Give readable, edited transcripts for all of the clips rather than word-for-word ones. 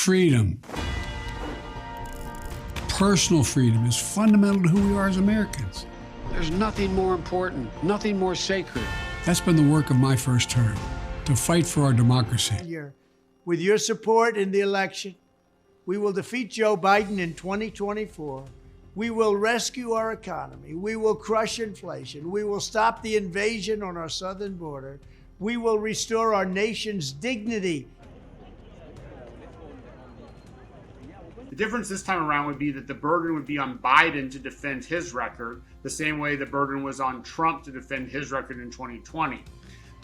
Freedom. Personal freedom is fundamental to who we are as Americans. There's nothing more important, nothing more sacred. That's been the work of my first term, to fight for our democracy. With your support in the election, we will defeat Joe Biden in 2024. We will rescue our economy. We will crush inflation. We will stop the invasion on our southern border. We will restore our nation's dignity. The difference this time around would be that the burden would be on Biden to defend his record, the same way the burden was on Trump to defend his record in 2020.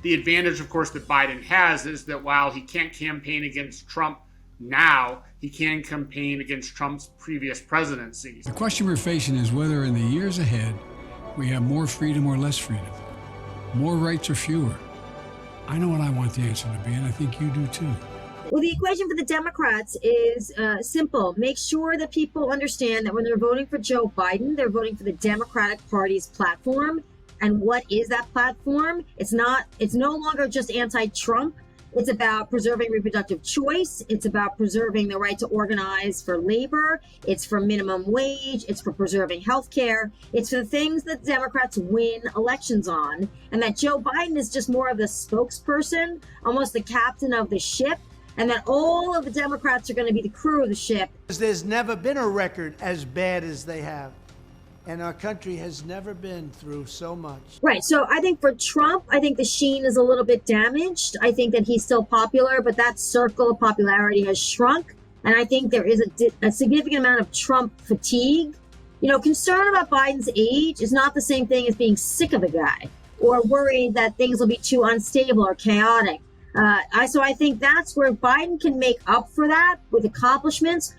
The advantage, of course, that Biden has is that while he can't campaign against Trump now, he can campaign against Trump's previous presidencies. The question we're facing is whether in the years ahead we have more freedom or less freedom, more rights or fewer. I know what I want the answer to be, and I think you do too. Well, the equation for the Democrats is simple. Make sure that people understand that when they're voting for Joe Biden, they're voting for the Democratic Party's platform. And what is that platform? It's no longer just anti-Trump. It's about preserving reproductive choice. It's about preserving the right to organize for labor. It's for minimum wage. It's for preserving health care. It's for the things that Democrats win elections on. And that Joe Biden is just more of the spokesperson, almost the captain of the ship. And that all of the Democrats are going to be the crew of the ship. There's never been a record as bad as they have. And our country has never been through so much. Right. So I think for Trump, I think the sheen is a little bit damaged. I think that he's still popular, but that circle of popularity has shrunk. And I think there is a significant amount of Trump fatigue. You know, concern about Biden's age is not the same thing as being sick of the guy or worried that things will be too unstable or chaotic. So I think that's where Biden can make up for that with accomplishments.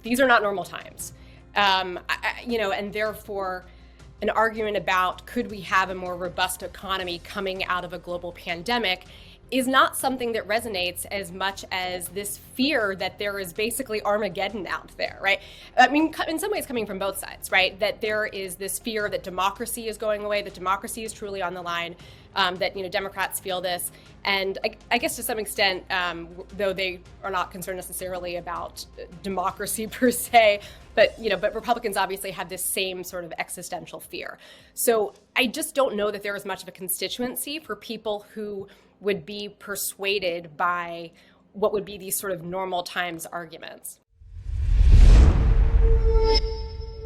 These are not normal times, and therefore an argument about could we have a more robust economy coming out of a global pandemic is not something that resonates as much as this fear that there is basically Armageddon out there, right? I mean, in some ways coming from both sides, right? That there is this fear that democracy is going away, that democracy is truly on the line, that, Democrats feel this. And I guess to some extent, though they are not concerned necessarily about democracy per se, but Republicans obviously have this same sort of existential fear. So I just don't know that there is much of a constituency for people who would be persuaded by what would be these sort of normal times arguments.